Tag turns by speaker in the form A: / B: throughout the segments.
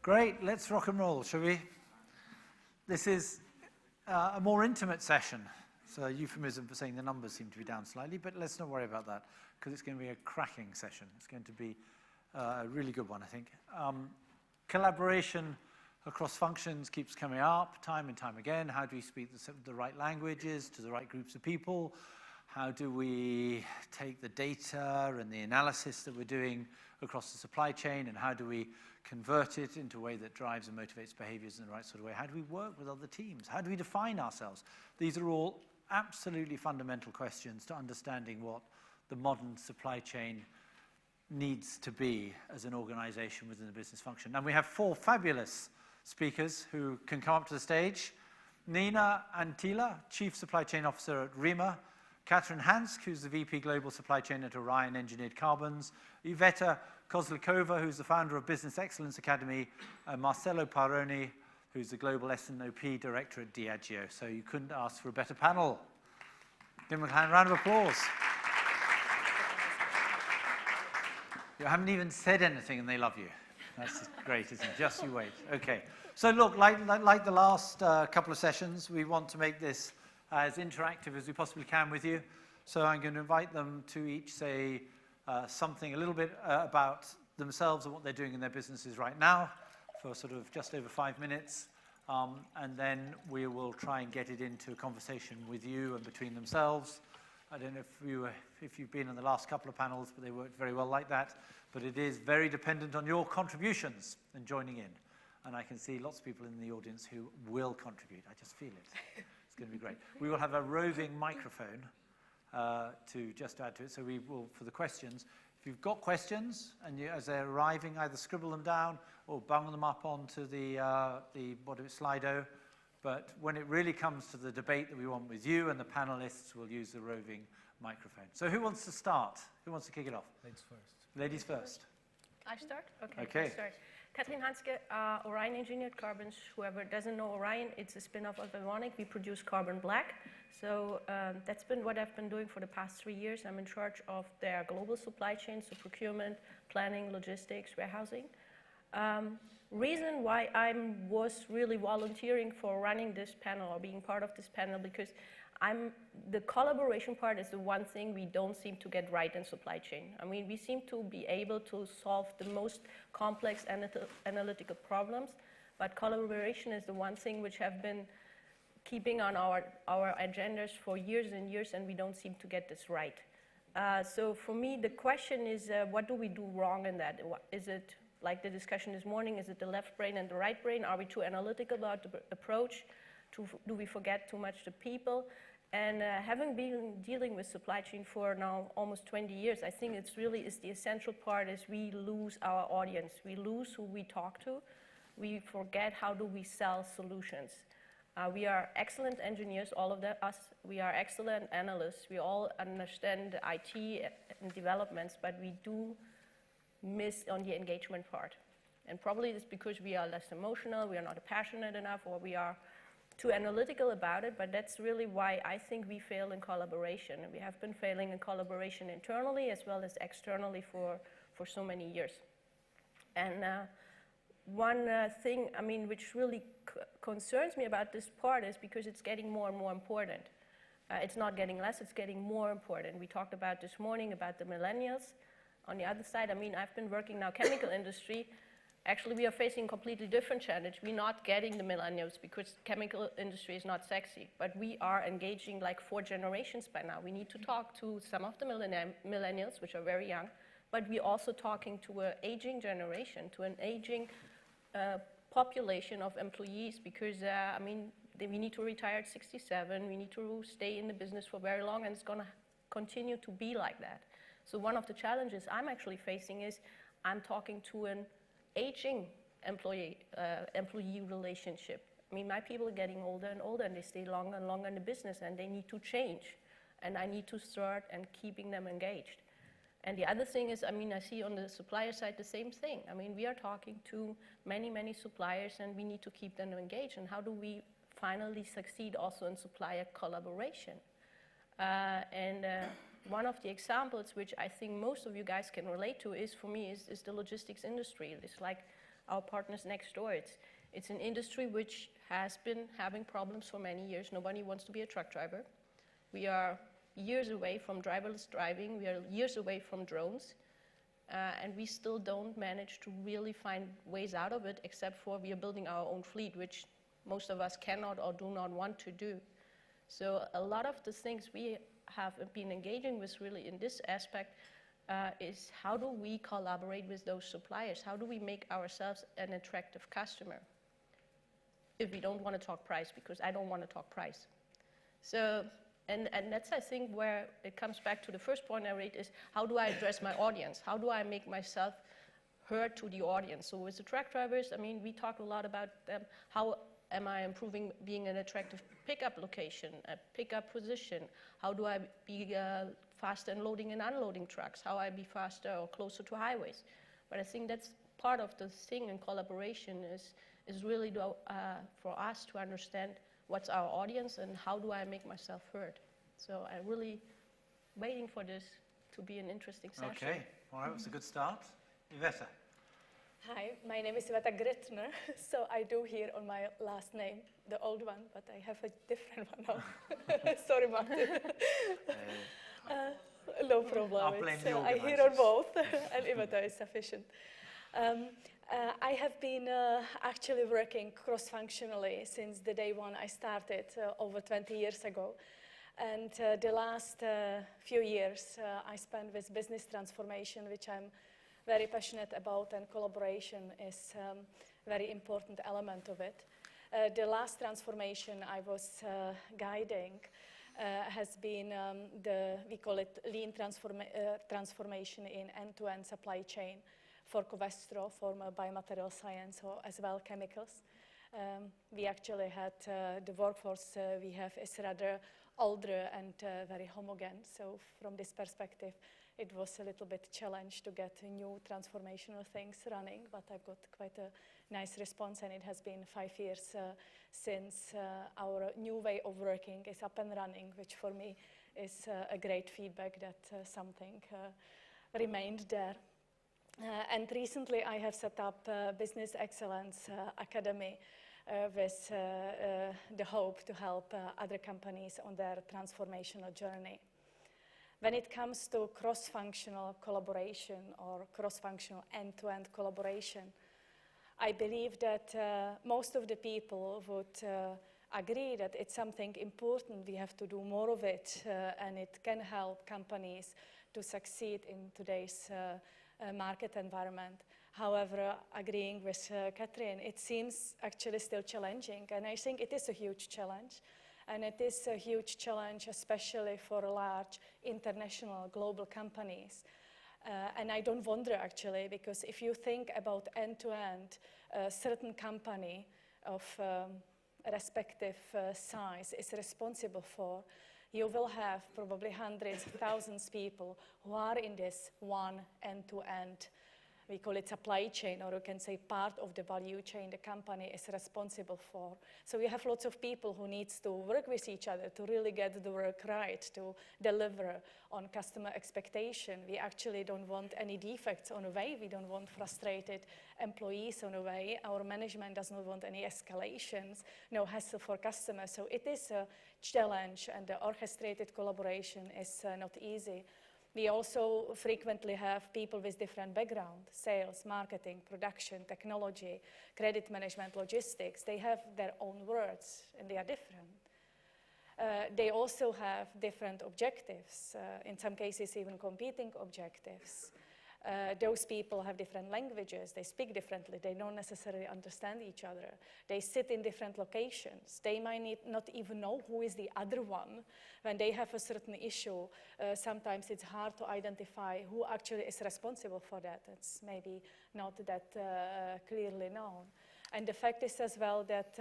A: Great, let's rock and roll, shall we? This is a more intimate session. It's a euphemism for saying the numbers seem to be down slightly, but let's not worry about that, because it's going to be a cracking session. It's going to be a really good one, I think. Collaboration across functions keeps coming up time and time again. How do we speak the right languages to the right groups of people? How do we take the data and the analysis that we're doing across the supply chain, and how do we convert it into a way that drives and motivates behaviors in the right sort of way? How do we work with other teams? How do we define ourselves? These are all absolutely fundamental questions to understanding what the modern supply chain needs to be as an organization within the business function. And we have four fabulous speakers who can come up to the stage. Nina Antila, Chief Supply Chain Officer at Rima. Catherine Hansk, who's the VP Global Supply Chain at Orion Engineered Carbons. Iveta Kozlikova, who's the founder of Business Excellence Academy. And Marcelo Paroni, who's the Global S&OP Director at Diageo. So you couldn't ask for a better panel. Give them a round of applause. You haven't even said anything and they love you. That's great, isn't it? Just you wait. Okay. So look, like the last couple of sessions, we want to make this as interactive as we possibly can with you. So I'm going to invite them to each say something a little bit about themselves and what they're doing in their businesses right now for sort of just over 5 minutes. And then we will try and get it into a conversation with you and between themselves. I don't know if you've been in the last couple of panels, but they worked very well like that. But it is very dependent on your contributions and joining in. And I can see lots of people in the audience who will contribute. I just feel it. It's going to be great. We will have a roving microphone to just add to it. So we will, for the questions, if you've got questions and as they're arriving, either scribble them down or bung them up onto the Slido. But when it really comes to the debate that we want with you and the panelists, we'll use the roving microphone. So who wants to start? Who wants to kick it off?
B: Ladies first.
A: Ladies first.
C: I start?
A: Okay.
C: I start. Catherine Hanske, Orion Engineered Carbons. Whoever doesn't know Orion, it's a spin-off of Evonik. We produce carbon black. So that's been what I've been doing for the past 3 years. I'm in charge of their global supply chain, so procurement, planning, logistics, warehousing. Reason why I was really volunteering for running this panel or being part of this panel, because the collaboration part is the one thing we don't seem to get right in supply chain. I mean, we seem to be able to solve the most complex analytical problems, but collaboration is the one thing which have been keeping on our agendas for years and years, and we don't seem to get this right. So for me, the question is, what do we do wrong in that? Is it, like the discussion this morning, is it the left brain and the right brain? Are we too analytical about the approach? Do we forget too much the people? And having been dealing with supply chain for now almost 20 years, I think it's really is the essential part is we lose our audience. We lose who we talk to. We forget how do we sell solutions. We are excellent engineers, all of us. We are excellent analysts. We all understand IT and developments, but we do miss on the engagement part. And probably it's because we are less emotional, we are not passionate enough, or we are too analytical about it, but that's really why I think we fail in collaboration. And we have been failing in collaboration internally as well as externally for so many years. And one thing, I mean, which really concerns me about this part is because it's getting more and more important. It's not getting less, it's getting more important. We talked about this morning about the millennials. On the other side, I mean, I've been working now chemical industry. Actually, we are facing a completely different challenge. We're not getting the millennials because chemical industry is not sexy, but we are engaging like 4 generations by now. We need to talk to some of the millennials, which are very young, but we're also talking to an aging generation, to an aging population of employees because, I mean, we need to retire at 67, we need to stay in the business for very long, and it's going to continue to be like that. So one of the challenges I'm actually facing is I'm talking to an aging employee relationship. I mean, my people are getting older and older, and they stay longer and longer in the business, and they need to change. And I need to start and keeping them engaged. And the other thing is, I mean, I see on the supplier side the same thing. I mean, we are talking to many, many suppliers, and we need to keep them engaged. And how do we finally succeed also in supplier collaboration? One of the examples which I think most of you guys can relate to is, for me, is the logistics industry. It's like our partners next door. It's an industry which has been having problems for many years. Nobody wants to be a truck driver. We are years away from driverless driving. We are years away from drones. And we still don't manage to really find ways out of it, except for we are building our own fleet, which most of us cannot or do not want to do. So a lot of the things we have been engaging with really in this aspect is how do we collaborate with those suppliers? How do we make ourselves an attractive customer? If we don't want to talk price, because I don't want to talk price. So, and that's, I think, where it comes back to the first point I made is how do I address my audience? How do I make myself heard to the audience? So with the truck drivers, I mean, we talk a lot about them. How am I improving being an attractive pickup location, a pickup position? How do I be faster in loading and unloading trucks? How I be faster or closer to highways? But I think that's part of the thing in collaboration is really for us to understand what's our audience and how do I make myself heard. So I'm really waiting for this to be an interesting session.
A: Okay, all right, that's a good start. Iveta.
B: Hi, my name is Iveta Gretner, so I do here on my last name, the old one, but I have a different one now. Sorry, Martin. No problem.
A: I'll blame the
B: I hear on both, and Iveta is sufficient. I have been actually working cross-functionally since the day one I started over 20 years ago. And the last few years I spent with business transformation, which I'm very passionate about, and collaboration is a very important element of it. The last transformation I was guiding has been we call it lean transformation in end-to-end supply chain for Covestro, for biomaterial science, or as well chemicals. We actually had the workforce we have is rather older and very homogeneous. So from this perspective, it was a little bit challenge to get new transformational things running, but I've got quite a nice response, and it has been 5 years since our new way of working is up and running, which for me is a great feedback that something remained there. And recently I have set up Business Excellence Academy with the hope to help other companies on their transformational journey. When it comes to cross-functional collaboration or cross-functional end-to-end collaboration, I believe that most of the people would agree that it's something important. We have to do more of it, and it can help companies to succeed in today's market environment. However, agreeing with Catherine, it seems actually still challenging, and I think it is a huge challenge. And it is a huge challenge, especially for large international global companies. And I don't wonder, actually, because if you think about end-to-end, a certain company of respective size is responsible for, you will have probably hundreds of thousands of people who are in this one end-to-end, we call it supply chain, or you can say part of the value chain the company is responsible for. So we have lots of people who need to work with each other to really get the work right, to deliver on customer expectation. We actually don't want any defects on the way. We don't want frustrated employees on the way. Our management does not want any escalations, no hassle for customers. So it is a challenge, and the orchestrated collaboration is not easy. We also frequently have people with different backgrounds: sales, marketing, production, technology, credit management, logistics. They have their own words, and they are different. They also have different objectives, in some cases even competing objectives. Those people have different languages, they speak differently, they don't necessarily understand each other. They sit in different locations. They might not even know who is the other one. When they have a certain issue, sometimes it's hard to identify who actually is responsible for that. It's maybe not that clearly known. And the fact is as well that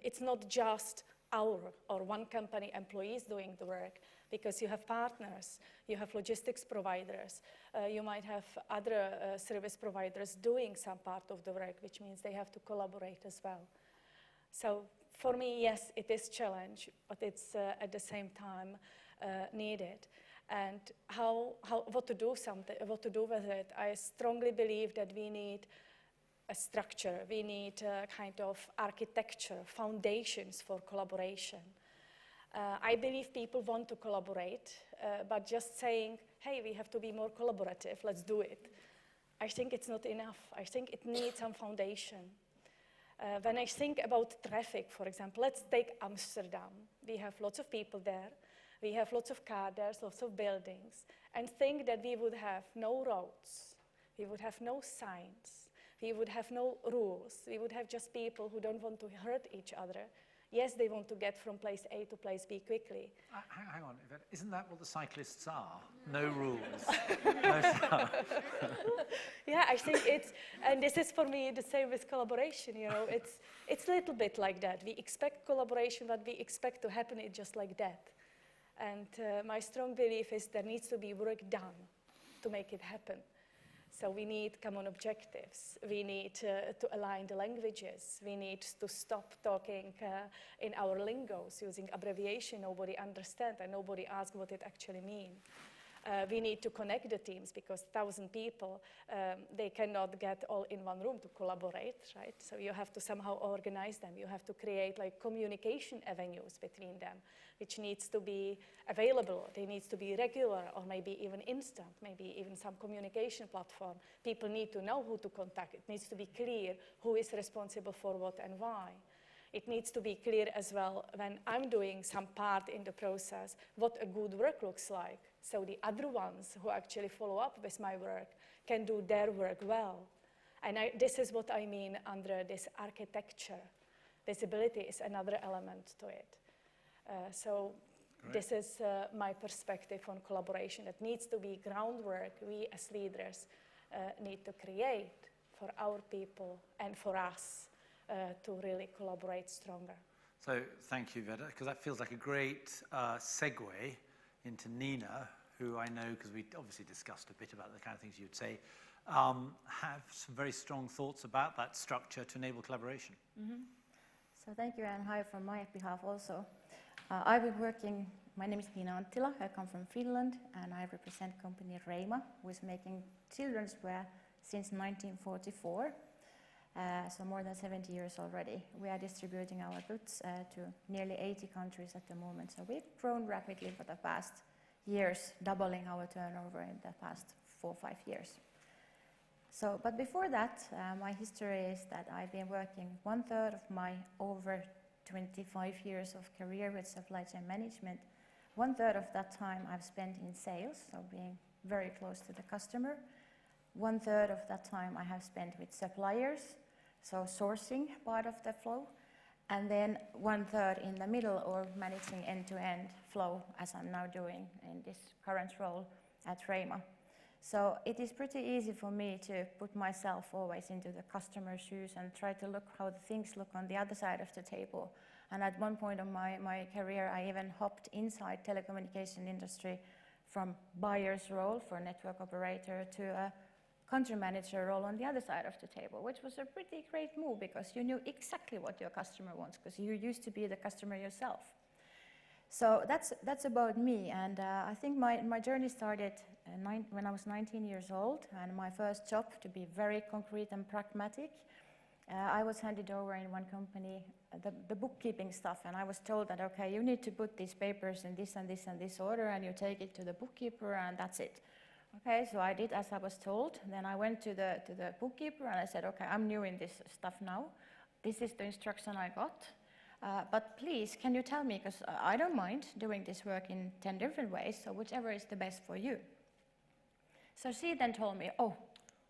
B: it's not just our or one company employees doing the work, because you have partners, you have logistics providers, you might have other service providers doing some part of the work, which means they have to collaborate as well. So for me, yes, it is a challenge, but it's at the same time needed. and what to do with it. I strongly believe that we need a structure, we need a kind of architecture, foundations for collaboration. I believe people want to collaborate, but just saying, hey, we have to be more collaborative, let's do it. I think it's not enough. I think it needs some foundation. When I think about traffic, for example, let's take Amsterdam. We have lots of people there. We have lots of cars, there's lots of buildings. And think that we would have no roads. We would have no signs. We would have no rules. We would have just people who don't want to hurt each other. Yes, they want to get from place A to place B quickly.
A: Hang on, Yvette, isn't that what the cyclists are? No rules. No stuff.
B: Yeah, I think it's, and this is for me the same with collaboration, you know, it's a little bit like that. We expect collaboration, but we expect to happen it just like that. And my strong belief is there needs to be work done to make it happen. So we need common objectives. We need to align the languages. We need to stop talking in our lingos, using abbreviation nobody understands and nobody asks what it actually means. We need to connect the teams because 1,000 people, they cannot get all in one room to collaborate, right? So you have to somehow organize them. You have to create like communication avenues between them, which needs to be available. They need to be regular or maybe even instant, maybe even some communication platform. People need to know who to contact. It needs to be clear who is responsible for what and why. It needs to be clear as well when I'm doing some part in the process, what a good work looks like. So the other ones who actually follow up with my work can do their work well. And this is what I mean under this architecture. Visibility is another element to it. So
A: Great.
B: This is my perspective on collaboration. It needs to be groundwork we as leaders need to create for our people and for us to really collaborate stronger.
A: So thank you, Veda, because that feels like a great segue into Nina, who I know, because we obviously discussed a bit about the kind of things you'd say, have some very strong thoughts about that structure to enable collaboration.
D: Mm-hmm. So thank you, and hi from my behalf also. I've been working, my name is Nina Anttila, I come from Finland, and I represent company Reima, who is making children's wear since 1944. So more than 70 years already. We are distributing our goods to nearly 80 countries at the moment. So we've grown rapidly for the past years, doubling our turnover in the past 4 or 5 years. So, but before that, my history is that I've been working 1/3 of my over 25 years of career with supply chain management. 1/3 of that time I've spent in sales, so being very close to the customer. 1/3 of that time I have spent with suppliers, so sourcing part of the flow, and then 1/3 in the middle or managing end-to-end flow, as I'm now doing in this current role at Reima. So it is pretty easy for me to put myself always into the customer's shoes and try to look how the things look on the other side of the table. And at one point of my career, I even hopped inside telecommunication industry from buyer's role for network operator to a country manager role on the other side of the table, which was a pretty great move because you knew exactly what your customer wants because you used to be the customer yourself. So that's about me, and I think my journey started when I was 19 years old, and my first job, to be very concrete and pragmatic, I was handed over in one company the bookkeeping stuff, and I was told that, okay, you need to put these papers in this and this and this order, and you take it to the bookkeeper, and that's it. Okay, so I did as I was told. Then I went to the bookkeeper, and I said, okay, I'm new in this stuff now. This is the instruction I got. But please, can you tell me, because I don't mind doing this work in 10 different ways, so whichever is the best for you. So she then told me, oh,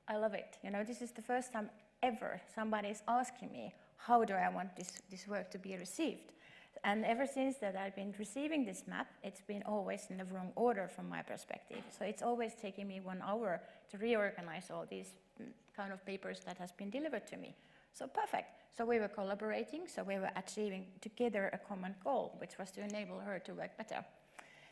D: I love it. You know, this is the first time ever somebody is asking me, how do I want this work to be received? And ever since that I've been receiving this map, it's been always in the wrong order from my perspective. So it's always taking me 1 hour to reorganize all these kind of papers that has been delivered to me. So perfect. So we were collaborating, so we were achieving together a common goal, which was to enable her to work better.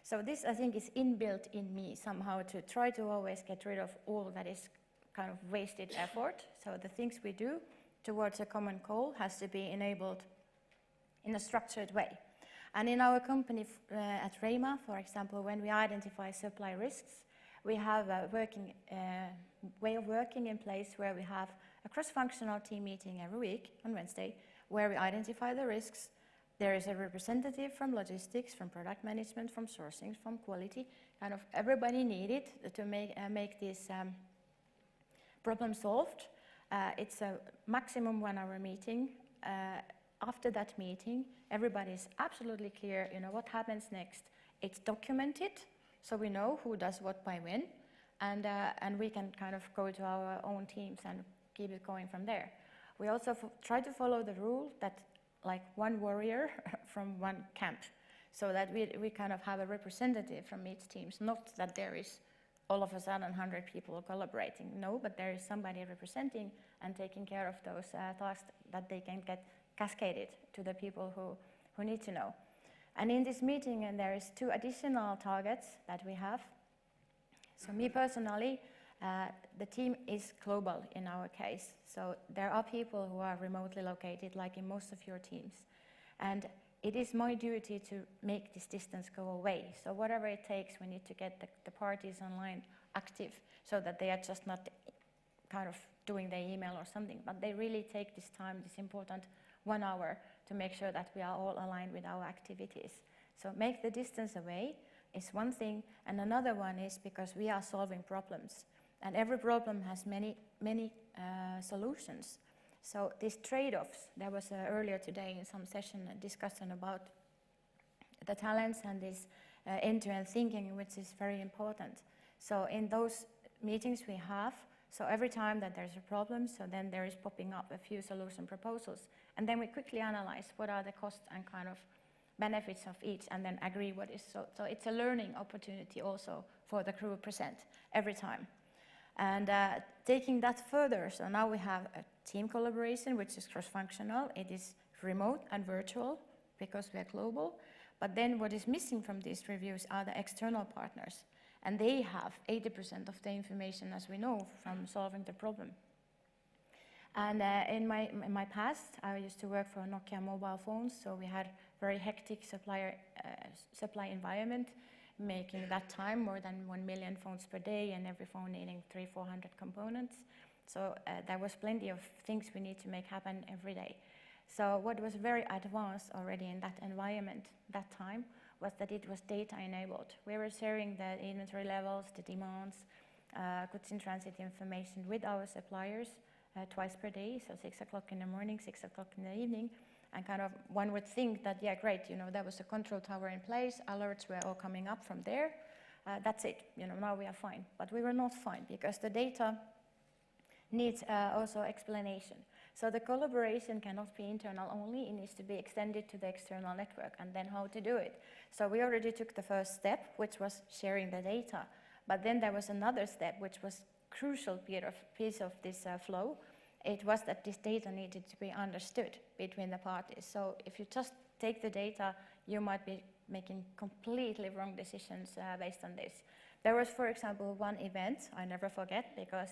D: So this, I think, is inbuilt in me somehow to try to always get rid of all that is kind of wasted effort. So the things we do towards a common goal has to be enabled in a structured way. And in our company at Reima, for example, when we identify supply risks, we have a way of working in place where we have a cross-functional team meeting every week on Wednesday, where we identify the risks. There is a representative from logistics, from product management, from sourcing, from quality, kind of everybody needed to make this problem solved. It's a maximum 1 hour meeting. After that meeting, everybody is absolutely clear, what happens next. It's documented, so we know who does what by when, and we can kind of go to our own teams and keep it going from there. We also try to follow the rule that like one warrior from one camp, so that we kind of have a representative from each team. Not that there is all of a sudden 100 people collaborating, no, but there is somebody representing and taking care of those tasks that they can get cascaded to the people who need to know. And in this meeting, and there is 2 additional targets that we have. So me personally, the team is global in our case. So there are people who are remotely located, like in most of your teams. And it is my duty to make this distance go away. So whatever it takes, we need to get the parties online active so that they are just not kind of doing their email or something, but they really take this time, this important 1 hour, to make sure that we are all aligned with our activities. So make the distance away is one thing, and another one is because we are solving problems, and every problem has many solutions. So these trade-offs, there was earlier today in some session a discussion about the talents and this end-to-end thinking, which is very important. So in those meetings we have, so every time that there's a problem, so then there is popping up a few solution proposals. And then we quickly analyze what are the costs and kind of benefits of each, and then agree what is so it's a learning opportunity also for the crew present every time. And taking that further, so now we have a team collaboration, which is cross-functional. It is remote and virtual because we are global. But then what is missing from these reviews are the external partners. And they have 80% of the information, as we know, from solving the problem. And in my past, I used to work for Nokia mobile phones, so we had very hectic supply environment, making that time more than 1 million phones per day, and every phone needing 300-400 components. So there was plenty of things we need to make happen every day. So what was very advanced already in that environment that time was that it was data enabled. We were sharing the inventory levels, the demands, goods in transit information with our suppliers twice per day, so 6 o'clock in the morning, 6 o'clock in the evening. And kind of one would think that, yeah, great, there was a control tower in place, alerts were all coming up from there. That's it, now we are fine. But we were not fine because the data needs also explanation. So the collaboration cannot be internal only, it needs to be extended to the external network, and then how to do it. So we already took the first step, which was sharing the data. But then there was another step, which was crucial piece of this flow. It was that this data needed to be understood between the parties. So if you just take the data, you might be making completely wrong decisions based on this. There was, for example, one event I never forget, because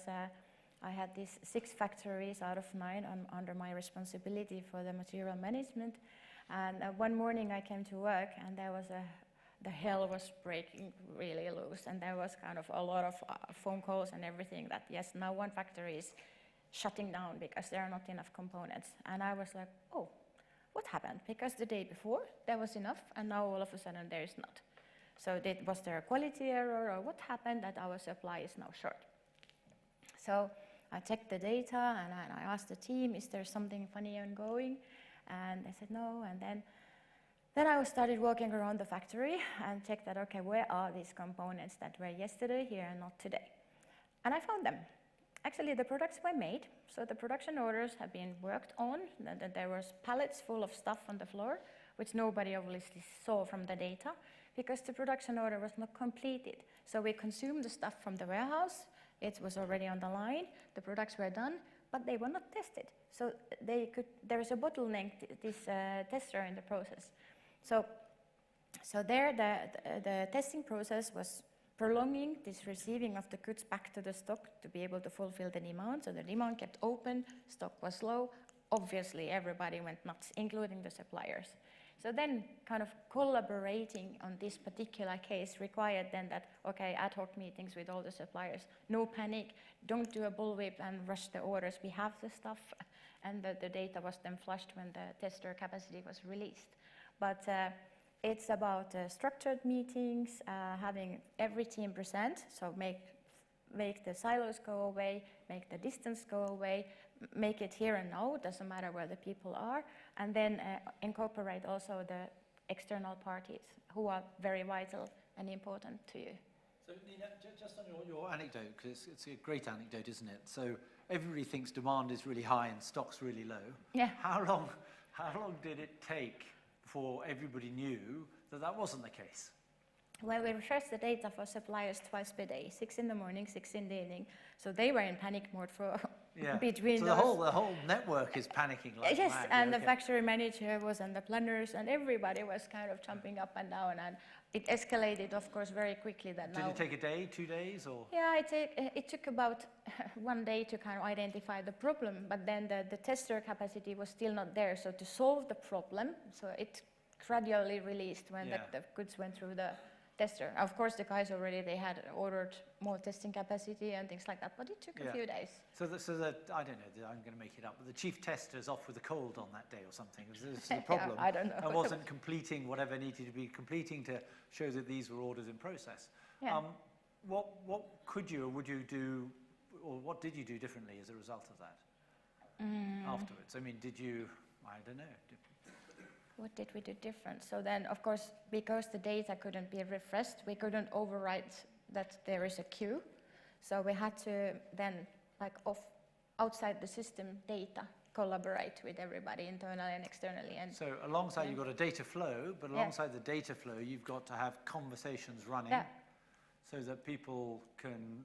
D: I had these 6 factories out of 9 under my responsibility for the material management. And one morning I came to work, and there was the hell was breaking really loose, and there was kind of a lot of phone calls and everything that, yes, now one factory is shutting down because there are not enough components. And I was like, oh, what happened? Because the day before there was enough, and now all of a sudden there is not. So was there a quality error, or what happened that our supply is now short? So I checked the data, and I asked the team, is there something funny ongoing? And they said no. And then I started walking around the factory and checked that, okay, where are these components that were yesterday here and not today? And I found them. Actually, the products were made, so the production orders have been worked on. There was pallets full of stuff on the floor, which nobody obviously saw from the data, because the production order was not completed. So we consumed the stuff from the warehouse. It was already on the line. The products were done, but they were not tested. So there is a bottleneck, this tester in the process. So there the testing process was prolonging this receiving of the goods back to the stock to be able to fulfill the demand. So the demand kept open, stock was low. Obviously, everybody went nuts, including the suppliers. So then kind of collaborating on this particular case required then that, okay, ad hoc meetings with all the suppliers, no panic, don't do a bullwhip and rush the orders, we have the stuff, and the data was then flushed when the tester capacity was released. But it's about structured meetings, having every team present, so make the silos go away, make the distance go away, make it here and now, doesn't matter where the people are, and then incorporate also the external parties who are very vital and important to you.
A: So Nina, just on your anecdote, because it's a great anecdote, isn't it? So everybody thinks demand is really high and stock's really low.
D: Yeah.
A: How long did it take before everybody knew that that wasn't the case?
D: Well, we refreshed the data for suppliers twice per day, 6 in the morning, 6 in the evening. So they were in panic mode for between
A: so
D: those.
A: the whole network is panicking like
D: yes,
A: mad.
D: and
A: Yeah,
D: the factory manager was, and the planners, and everybody was kind of jumping up and down, and it escalated, of course, very quickly. That
A: Did
D: now.
A: it take a day, 2 days, or?
D: Yeah, it took about 1 day to kind of identify the problem, but then the tester capacity was still not there. So to solve the problem, so it gradually released when the goods went through the tester. Of course, the guys already, they had ordered more testing capacity and things like that, but it took a few days.
A: So that I don't know, I'm going to make it up, but the chief tester's off with a cold on that day or something. Was this the problem?
D: I don't know.
A: And wasn't completing whatever needed to be completing to show that these were orders in process.
D: Yeah.
A: What could you or would you do, or what did you do differently as a result of that afterwards? I mean, did you, I don't know.
D: What did we do different? So then, of course, because the data couldn't be refreshed, we couldn't overwrite that there is a queue. So we had to then, outside the system data, collaborate with everybody internally and externally. And
A: so alongside you've got a data flow, but alongside the data flow, you've got to have conversations running so that people can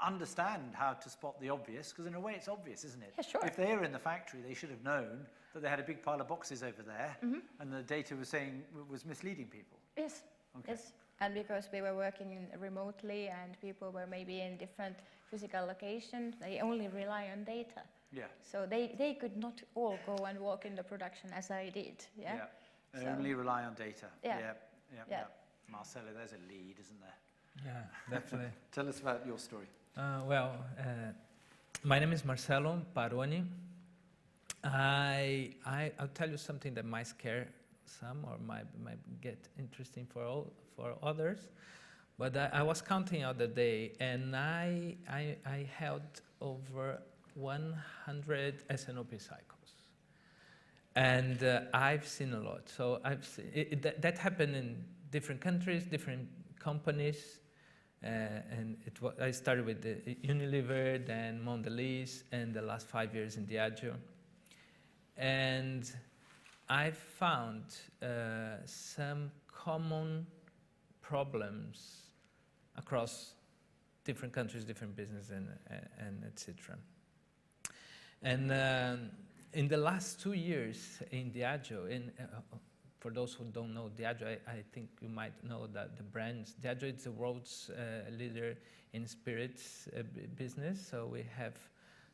A: understand how to spot the obvious, because in a way it's obvious, isn't it?
D: Yeah, sure.
A: If they were in the factory, they should have known that they had a big pile of boxes over there, and the data was misleading people.
D: Yes, yes. And because we were working remotely and people were maybe in different physical locations, they only rely on data.
A: Yeah.
D: So they could not all go and walk in the production as I did. Yeah.
A: They
D: So-
A: only rely on data.
D: Yeah.
A: Yeah. Marcelo, there's a lead, isn't there?
E: Yeah, definitely.
A: Tell us about your story.
E: My name is Marcelo Paroni. I'll tell you something that might scare some or might get interesting for others. But I was counting out the day, and I held over 100 SNOP cycles. And I've seen a lot. So that happened in different countries, different companies. And I started with the Unilever, then Mondelez, and the last 5 years in Diageo. And I found some common problems across different countries, different business, and etc. And in the last 2 years in Diageo, for those who don't know Diageo, I think you might know that the brands, Diageo is the world's leader in spirits business. So we have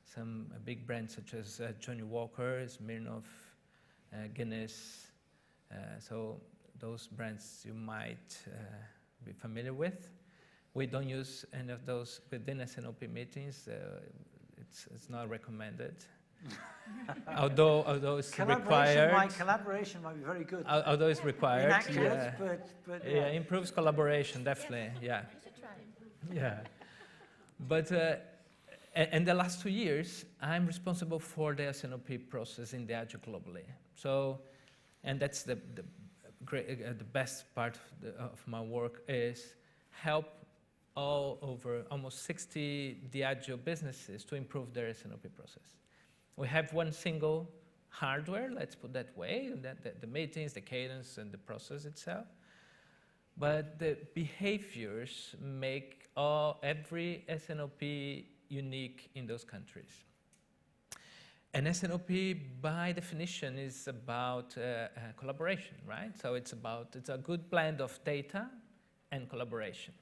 E: some big brands such as Johnny Walker, Smirnoff, Guinness. So those brands you might be familiar with. We don't use any of those within SNOP meetings. It's not recommended. although it's required.
A: Collaboration might be very good.
E: Although it's required.
A: In actuals, but
E: yeah, improves collaboration, definitely. Yeah.
D: You should try.
E: Yeah. But in the last 2 years, I'm responsible for the SNOP process in Diageo globally. So, and that's the best part of my work is help all over almost 60 Diageo businesses to improve their SNOP process. We have one single hardware, let's put that way, the meetings, the cadence, and the process itself. But the behaviors make every SNOP unique in those countries. And SNOP, by definition, is about collaboration, right? So it's a good blend of data and collaboration.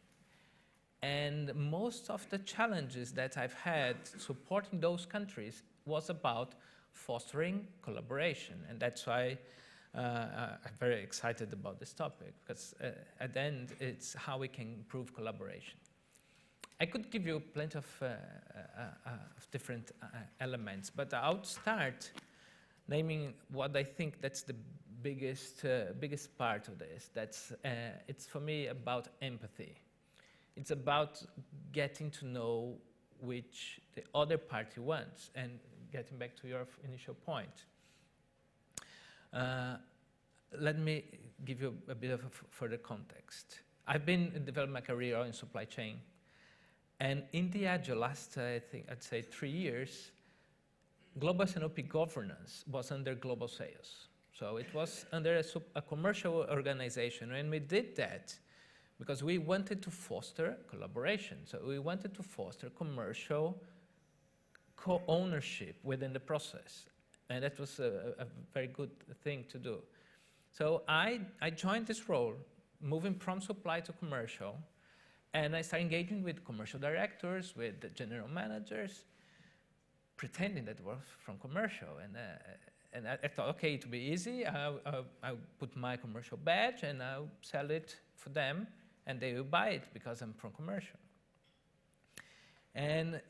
E: And most of the challenges that I've had supporting those countries was about fostering collaboration. And that's why I'm very excited about this topic because at the end, it's how we can improve collaboration. I could give you plenty of different elements, but I'll start naming what I think that's the biggest part of this. It's for me about empathy. It's about getting to know which the other party wants, and getting back to your initial point. Let me give you a bit of further context. I've been developing my career in supply chain, and in the Agile last, I'd say 3 years, global S&OP governance was under global sales. So it was under a commercial organization, and we did that because we wanted to foster collaboration. So we wanted to foster commercial co-ownership within the process. And that was a very good thing to do. So I joined this role, moving from supply to commercial, and I started engaging with commercial directors, with the general managers, pretending that it was from commercial. And I thought, okay, it will be easy. I'll put my commercial badge and I'll sell it for them, and they will buy it because I'm from commercial. And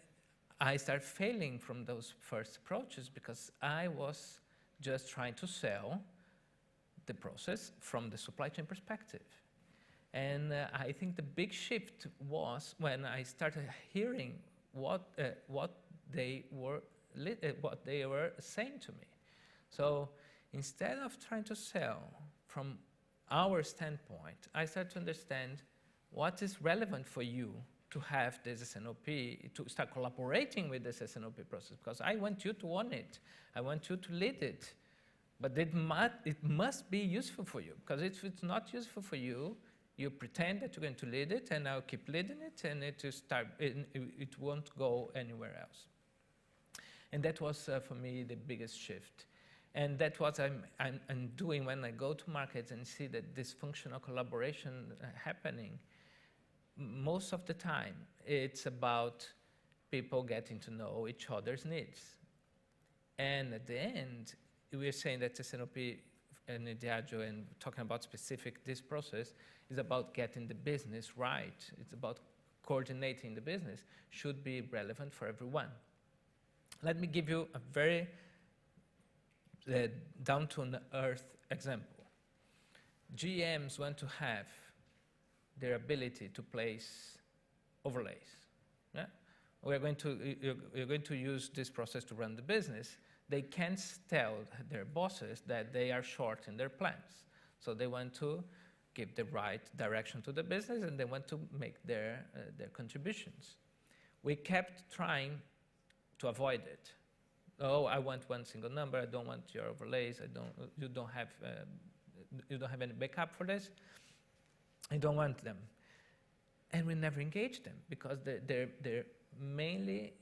E: I started failing from those first approaches because I was just trying to sell the process from the supply chain perspective. And I think the big shift was when I started hearing what they were saying to me. So instead of trying to sell from our standpoint, I started to understand what is relevant for you to have this S&OP, to start collaborating with this S&OP process, because I want you to own it. I want you to lead it. But it must be useful for you, because if it's not useful for you, you pretend that you're going to lead it, and I'll keep leading it, and it won't go anywhere else. And that was, for me, the biggest shift. And that's what I'm doing when I go to markets and see that this functional collaboration happening. Most of the time, it's about people getting to know each other's needs. And at the end, we're saying that S&OP and the Agile, and talking about specific this process, is about getting the business right. It's about coordinating the business, should be relevant for everyone. Let me give you a very down-to-earth example. GMs want to have their ability to place overlays. Yeah? You're going to use this process to run the business. They can't tell their bosses that they are short in their plans. So they want to give the right direction to the business, and they want to make their contributions. We kept trying to avoid it. Oh, I want one single number. I don't want your overlays. You don't have any backup for this. I don't want them. And we never engaged them because they're mainly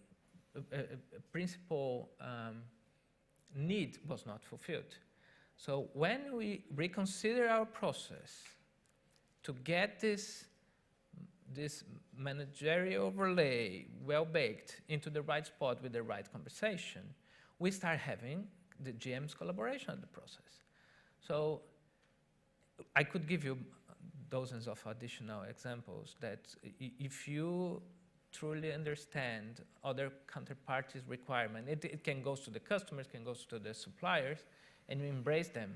E: principal need was not fulfilled. So when we reconsider our process to get this managerial overlay well-baked into the right spot with the right conversation, we start having the GM's collaboration in the process. So I could give you dozens of additional examples that if you truly understand other counterparties' requirement, it can go to the customers, can go to the suppliers, and you embrace them,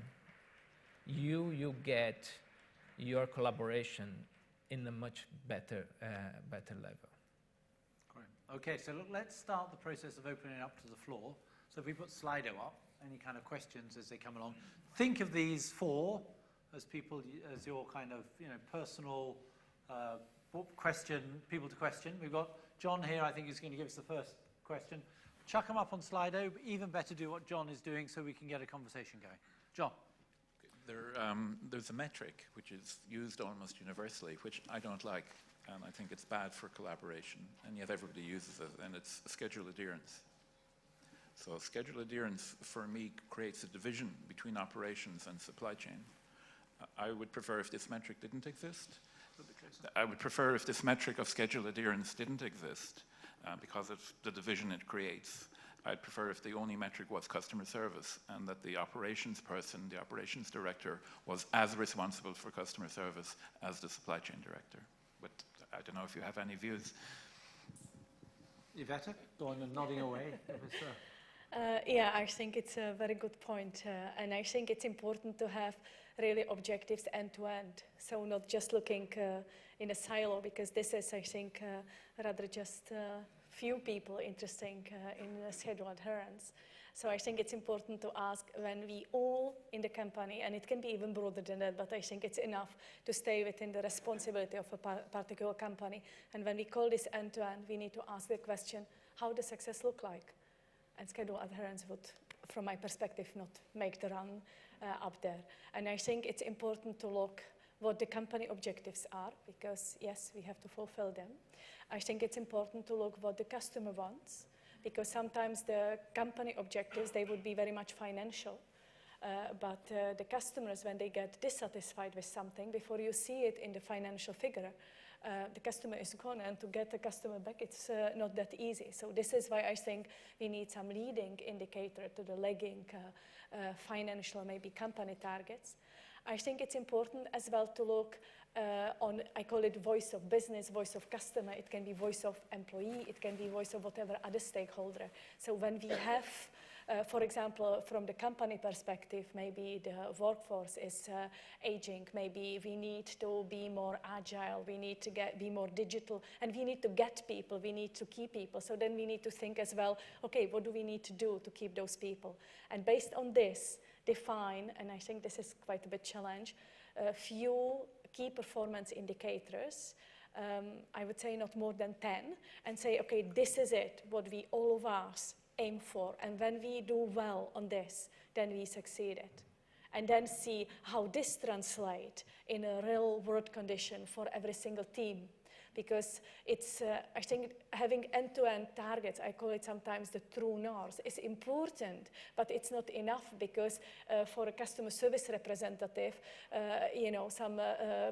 E: you get your collaboration in a much better level.
A: Great. Okay, so look, let's start the process of opening up to the floor. So if we put Slido up, any kind of questions as they come along, think of these four as your kind of personal question, people to question. We've got John here, I think, is going to give us the first question. Chuck them up on Slido. Even better, do what John is doing so we can get a conversation going. John.
F: There's a metric which is used almost universally, which I don't like, and I think it's bad for collaboration, and yet everybody uses it, and it's schedule adherence. So schedule adherence, for me, creates a division between operations and supply chain. I would prefer if this metric didn't exist. I would prefer if this metric of schedule adherence didn't exist because of the division it creates. I'd prefer if the only metric was customer service and that the operations person, the operations director, was as responsible for customer service as the supply chain director. But I don't know if you have any views.
A: Yvette, going and nodding away.
B: Yeah, I think it's a very good point. And I think it's important to have really objectives end to end. So not just looking in a silo, because this is, I think, rather just few people interested in schedule adherence. So I think it's important to ask when we all in the company, and it can be even broader than that, but I think it's enough to stay within the responsibility of a particular company. And when we call this end to end, we need to ask the question, how does success look like? And schedule adherence would, from my perspective, not make the run up there. And I think it's important to look what the company objectives are, because yes, we have to fulfill them. I think it's important to look what the customer wants, because sometimes the company objectives, they would be very much financial. But the customers, when they get dissatisfied with something, before you see it in the financial figure, the customer is gone, and to get the customer back, it's not that easy. So this is why I think we need some leading indicator to the lagging financial, maybe company targets. I think it's important as well to look on, I call it voice of business, voice of customer. It can be voice of employee, it can be voice of whatever other stakeholder. So when we have, for example, from the company perspective, maybe the workforce is aging, maybe we need to be more agile, we need to be more digital, and we need to get people, we need to keep people. So then we need to think as well, okay, what do we need to do to keep those people? And based on this, define, and I think this is quite a bit challenge, a few key performance indicators, I would say not more than 10, and say, okay, this is it, what we all of us aim for, and when we do well on this, then we succeeded. And then see how this translates in a real world condition for every single team. Because it's, I think having end-to-end targets, I call it sometimes the true north, is important, but it's not enough, because for a customer service representative, you know, some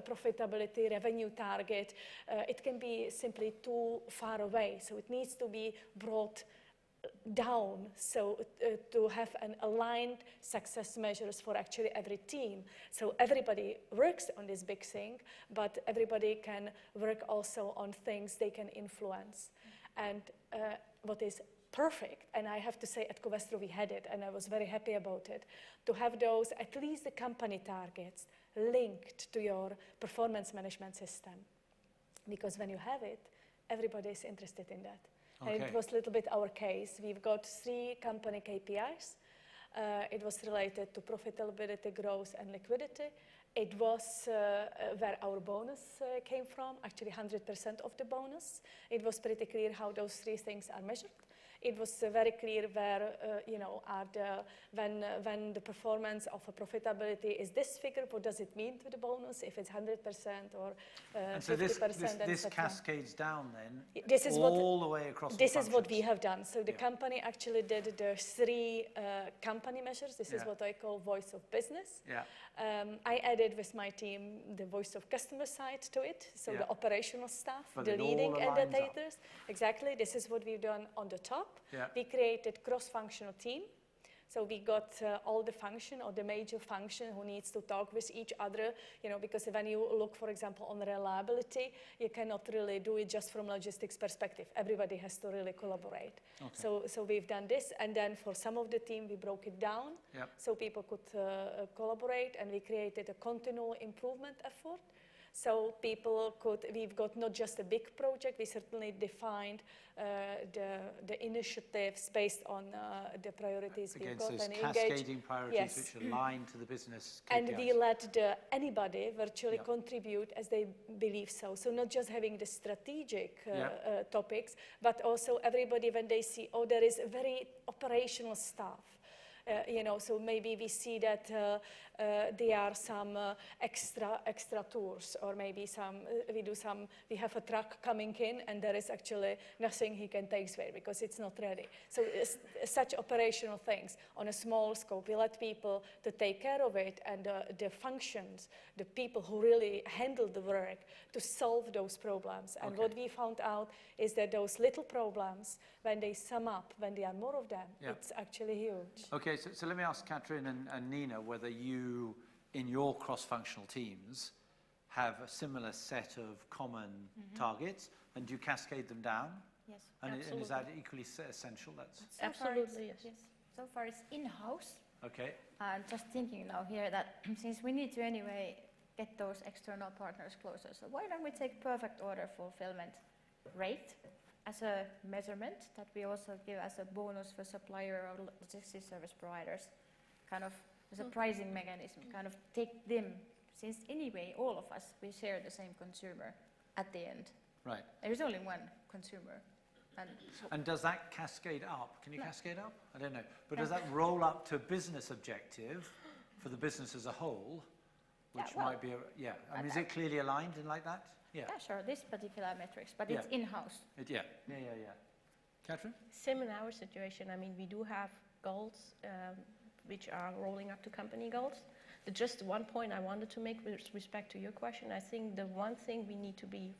B: profitability revenue target, it can be simply too far away. So it needs to be brought down, so to have an aligned success measures for actually every team. So everybody works on this big thing, but everybody can work also on things they can influence. And what is perfect, and I have to say at Covestro we had it, and I was very happy about it, to have those, at least the company targets, linked to your performance management system. Because when you have it, everybody is interested in that. Okay. And it was a little bit our case. We've got 3 company KPIs. It was related to profitability, growth, and liquidity. It was where our bonus came from, actually 100% of the bonus. It was pretty clear how those 3 things are measured. It was very clear where, you know, when the performance of a profitability is this figure, what does it mean to the bonus, if it's 100% or 50%,
A: so this cascades down then,
B: this is
A: all the way across
B: This is what we have done. So the company actually did the 3 company measures. This is what I call voice of business.
A: Yeah.
B: I added with my team the voice of customer side to it, so the operational staff, the leading indicators. Exactly, this is what we've done on the top. Yeah. We created cross-functional team. So we got all the function or the major function who needs to talk with each other, you know, because when you look, for example, on reliability, you cannot really do it just from logistics perspective. Everybody has to really collaborate. Okay. So we've done this, and then for some of the team, we broke it down so people could collaborate, and we created a continual improvement effort. So people could, we've got not just a big project, we certainly defined the initiatives based on the priorities we've got.
A: Again, so cascading priorities which align to the business KPIs.
B: And we let anybody virtually contribute as they believe so. So not just having the strategic topics, but also everybody when they see, oh, there is very operational stuff. So maybe we see that there are some extra tours, or maybe we have a truck coming in and there is actually nothing he can take away because it's not ready. So such operational things on a small scope, we let people to take care of it, and the functions, the people who really handle the work to solve those problems. And what we found out is that those little problems, when they sum up, when there are more of them, it's actually huge.
A: Okay, so let me ask Catherine and Nina whether you, in your cross-functional teams, have a similar set of common targets, and do you cascade them down?
D: Yes.
A: And is that equally essential?
C: Absolutely, yes.
D: So far it's in-house.
A: Okay.
D: I'm just thinking now here that since we need to anyway get those external partners closer, so why don't we take perfect order fulfillment rate as a measurement that we also give as a bonus for supplier or logistics service providers, kind of as a pricing mechanism, kind of take them, since anyway all of us, we share the same consumer at the end.
A: Right.
D: There is only one consumer.
A: And does that cascade up? Can you cascade up? I don't know. But does that roll up to a business objective for the business as a whole, which might be, I mean, is it clearly aligned in like that? Yeah,
D: sure, this particular metrics, but it's in-house.
A: Yeah. Catherine?
C: Same in our situation. I mean, we do have goals which are rolling up to company goals. Just one point I wanted to make with respect to your question, I think the one thing we need to be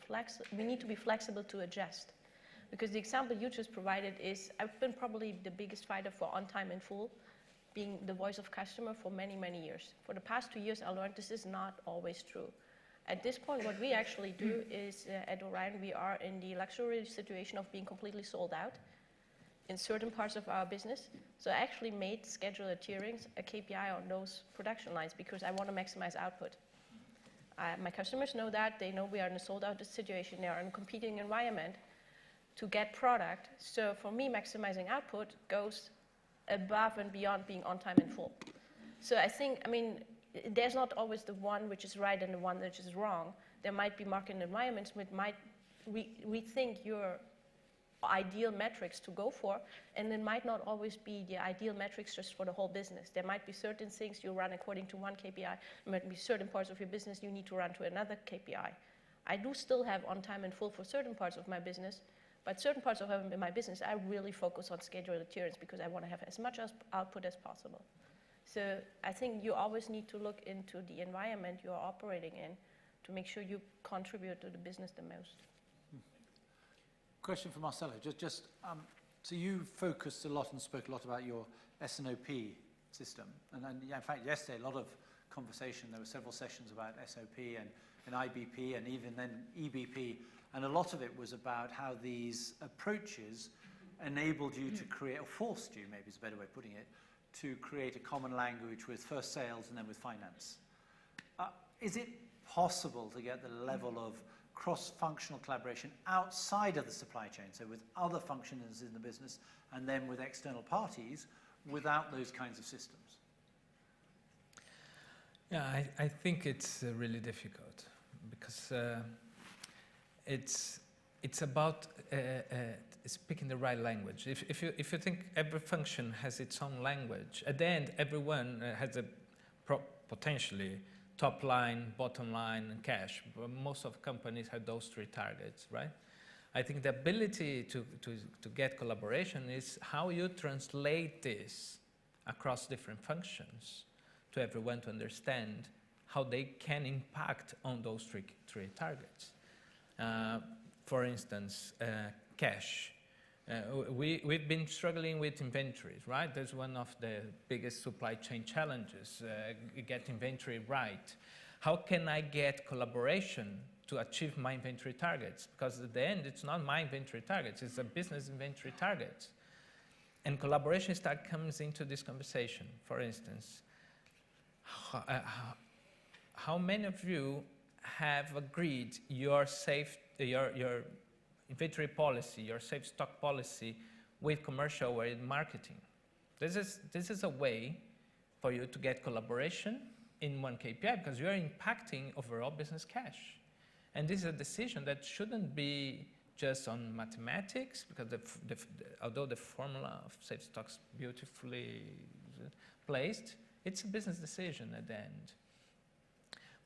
C: flexible to adjust. Because the example you just provided is, I've been probably the biggest fighter for on time and full, being the voice of customer for many, many years. For the past 2 years, I learned this is not always true. At this point, what we actually do is, at Orion, we are in the luxury situation of being completely sold out in certain parts of our business. So I actually made schedule adherence a KPI on those production lines because I want to maximize output. My customers know that. They know we are in a sold out situation. They are in a competing environment to get product. So for me, maximizing output goes above and beyond being on time and full. So I think, I mean, there's not always the one which is right and the one which is wrong. There might be market environments which might rethink your ideal metrics to go for, and it might not always be the ideal metrics just for the whole business. There might be certain things you run according to one KPI. There might be certain parts of your business you need to run to another KPI. I do still have on time and full for certain parts of my business, but certain parts of my business, I really focus on schedule adherence because I want to have as much output as possible. So I think you always need to look into the environment you are operating in to make sure you contribute to the business the most.
A: Question for Marcelo. So you focused a lot and spoke a lot about your S&OP system. And in fact, yesterday, a lot of conversation. There were several sessions about SOP and IBP and even then EBP. And a lot of it was about how these approaches enabled you to create, or forced you, maybe is a better way of putting it, to create a common language with first sales and then with finance. Is it possible to get the level of cross-functional collaboration outside of the supply chain, so with other functions in the business and then with external parties, without those kinds of systems?
E: Yeah, I think it's really difficult because it's about speaking the right language. If you think every function has its own language, at the end everyone has a potentially top line, bottom line, and cash. But most of companies have those three targets, right? I think the ability to get collaboration is how you translate this across different functions to everyone to understand how they can impact on those three targets. For instance, cash. We've been struggling with inventories, right? That's one of the biggest supply chain challenges, get inventory right. How can I get collaboration to achieve my inventory targets? Because at the end, it's not my inventory targets, it's a business inventory targets. And collaboration comes into this conversation. For instance, how many of you have agreed your inventory policy, your safe stock policy with commercial or in marketing? This is a way for you to get collaboration in one KPI because you are impacting overall business cash. And this is a decision that shouldn't be just on mathematics, because although the formula of safe stocks beautifully placed, it's a business decision at the end.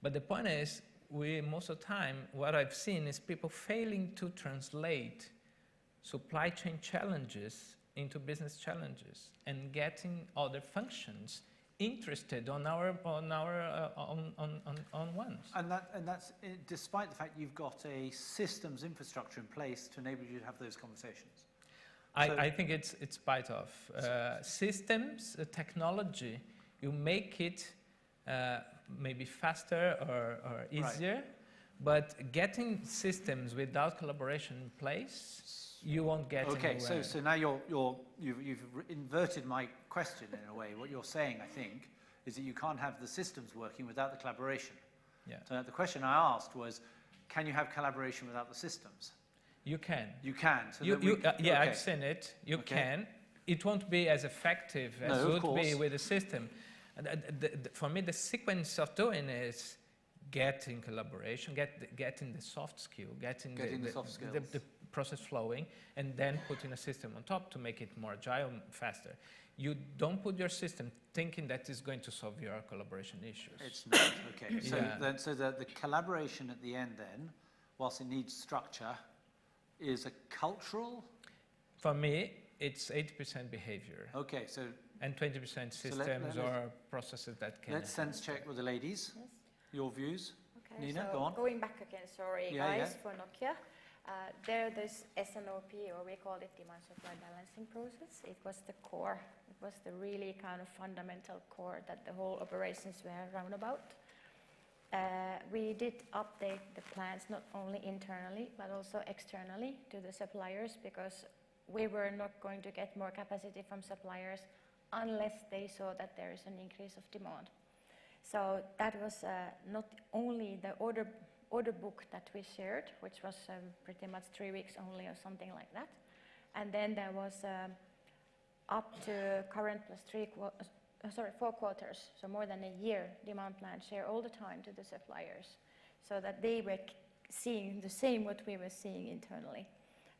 E: But the point is, most of the time, what I've seen is people failing to translate supply chain challenges into business challenges and getting other functions interested on ones.
A: And that's despite the fact you've got a systems infrastructure in place to enable you to have those conversations.
E: I think it's part of systems, technology. You make it maybe faster or easier, but getting systems without collaboration in place, you won't get anywhere.
A: Okay, so now you've inverted my question in a way. What you're saying, I think, is that you can't have the systems working without the collaboration.
E: Yeah.
A: So the question I asked was, can you have collaboration without the systems?
E: You can.
A: You can. So
E: yeah, I've seen it. You can. It won't be as effective as it would be with a system. For me, the sequence of doing is getting collaboration, getting the soft skill, getting the
A: soft skills.
E: The process flowing, and then putting a system on top to make it more agile and faster. You don't put your system thinking that is going to solve your collaboration issues.
A: It's not. Okay. So,
E: Yeah.
A: the collaboration at the end then, whilst it needs structure, is a cultural?
E: For me, it's 80% behavior.
A: Okay, so
E: and 20% systems or processes that can.
A: Let's sense check with the ladies.
D: Yes.
A: Your views.
D: Okay,
A: Nina,
D: so
A: go on.
D: going back again, sorry
A: Yeah,
D: guys,
A: yeah.
D: for Nokia. There's SNOP, or we call it demand supply balancing process. It was the core. It was the really kind of fundamental core that the whole operations were around about. We did update the plans not only internally but also externally to the suppliers, because we were not going to get more capacity from suppliers unless they saw that there is an increase of demand. So that was not only the order book that we shared, which was pretty much 3 weeks only or something like that. And then there was up to current plus 4 quarters, so more than a year demand plan share all the time to the suppliers, so that they were seeing the same what we were seeing internally.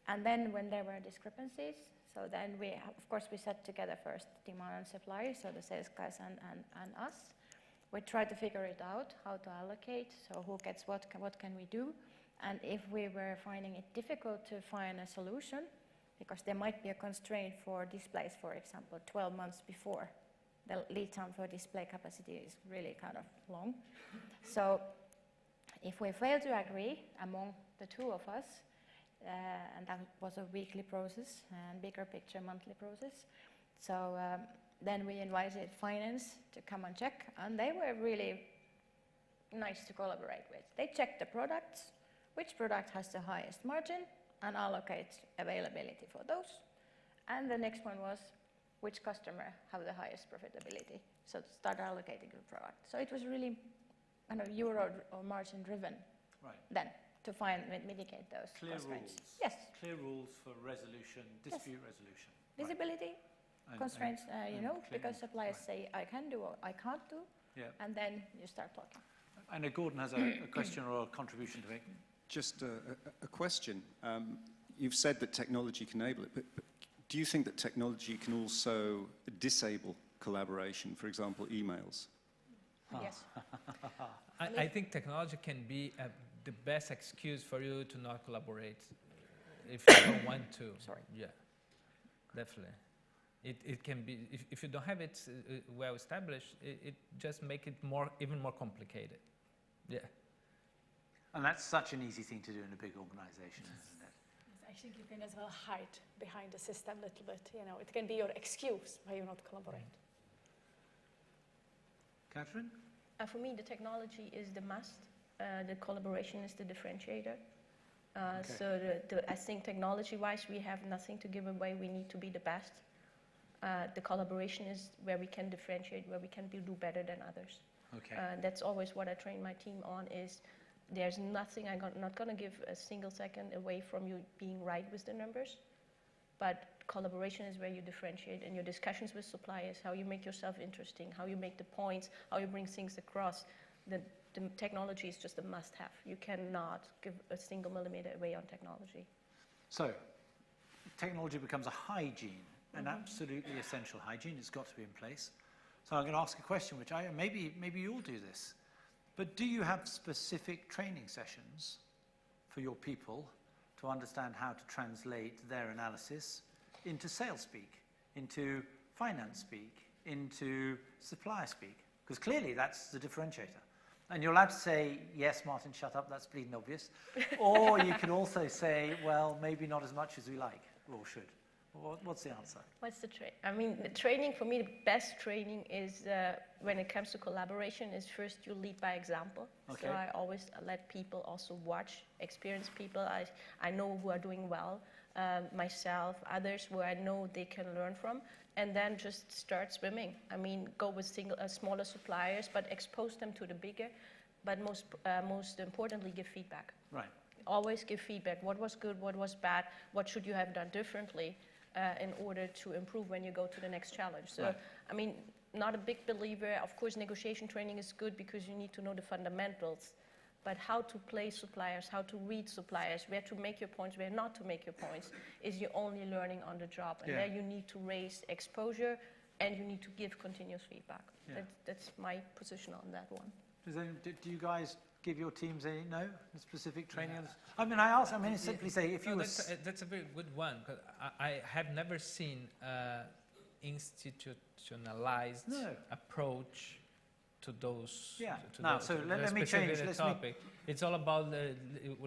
D: And then when there were discrepancies, so then of course we sat together first, demand and supply, so the sales guys and us. We tried to figure it out, how to allocate, so who gets what can we do. And if we were finding it difficult to find a solution, because there might be a constraint for displays, for example, 12 months before. The lead time for display capacity is really kind of long. So if we fail to agree among the two of us, and that was a weekly process and bigger picture monthly process. So then we invited finance to come and check, and they were really nice to collaborate with. They checked the products, which product has the highest margin, and allocate availability for those. And the next one was which customer have the highest profitability. So start allocating the product. So it was really kind of euro or margin driven then to mitigate those constraints.
A: Rules.
D: Yes.
A: Clear rules for resolution, dispute resolution.
D: Visibility, constraints, because suppliers say I can do or I can't do, and then you start talking.
A: I know Gordon has a question or a contribution to make.
G: Just a question. You've said that technology can enable it, but do you think that technology can also disable collaboration, for example, emails?
D: Yes.
E: I think technology can be the best excuse for you to not collaborate if you don't want to.
D: Sorry.
E: Yeah, definitely. It can be, if you don't have it well established, it just make it even more complicated. Yeah.
A: And that's such an easy thing to do in a big organization, isn't it?
B: I think you can as well hide behind the system a little bit. It can be your excuse why you not collaborate.
A: Catherine?
C: For me, the technology is the must. The collaboration is the differentiator. So I think technology-wise, we have nothing to give away. We need to be the best. The collaboration is where we can differentiate, where we can do better than others.
A: Okay.
C: That's always what I train my team on is there's nothing, I'm not going to give a single second away from you being right with the numbers, but collaboration is where you differentiate, and your discussions with suppliers, how you make yourself interesting, how you make the points, how you bring things across. The technology is just a must-have. You cannot give a single millimeter away on technology.
A: So, technology becomes a hygiene, an absolutely essential hygiene. It's got to be in place. So I'm going to ask a question, which maybe you all do this, but do you have specific training sessions for your people to understand how to translate their analysis into sales speak, into finance speak, into supplier speak? Because clearly that's the differentiator. And you're allowed to say, yes, Martin, shut up, that's bleeding obvious. Or you can also say, well, maybe not as much as we like, or should. What's the answer?
C: What's the the training, for me, the best training is, when it comes to collaboration, is first you lead by example.
A: Okay.
C: So I always let people also watch, experienced people I know who are doing well, myself, others where I know they can learn from, and then just start swimming. I mean, go with smaller suppliers, but expose them to the bigger, but most importantly, give feedback.
A: Right.
C: Always give feedback. What was good, what was bad, what should you have done differently in order to improve when you go to the next challenge. So,
A: Right.
C: I mean, not a big believer. Of course, negotiation training is good because you need to know the fundamentals, but how to play suppliers, how to read suppliers, where to make your points, where not to make your points, is you're only learning on the job. And there you need to raise exposure and you need to give continuous feedback.
A: Yeah.
C: That's my position on that one.
A: Do you guys give your teams specific training? Simply say, if you were...
E: That's a very good one, because I have never seen institutionalized approach to those.
A: Yeah.
E: To
A: Now,
E: those,
A: so let me change.
E: Topic. It's all about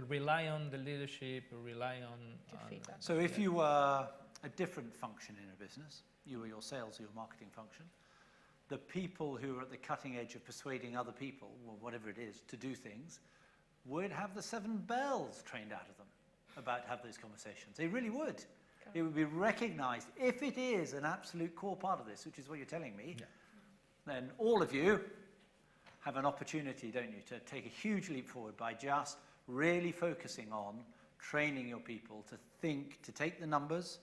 E: rely on the leadership, rely on
C: feedback.
A: So if you were a different function in a business, you were your sales or your marketing function, the people who are at the cutting edge of persuading other people, or whatever it is, to do things, would have the 7 bells trained out of them about have those conversations. They really would. It would be recognized. If it is an absolute core part of this, which is what you're telling me, then all of you have an opportunity, don't you, to take a huge leap forward by just really focusing on training your people to think, to take the numbers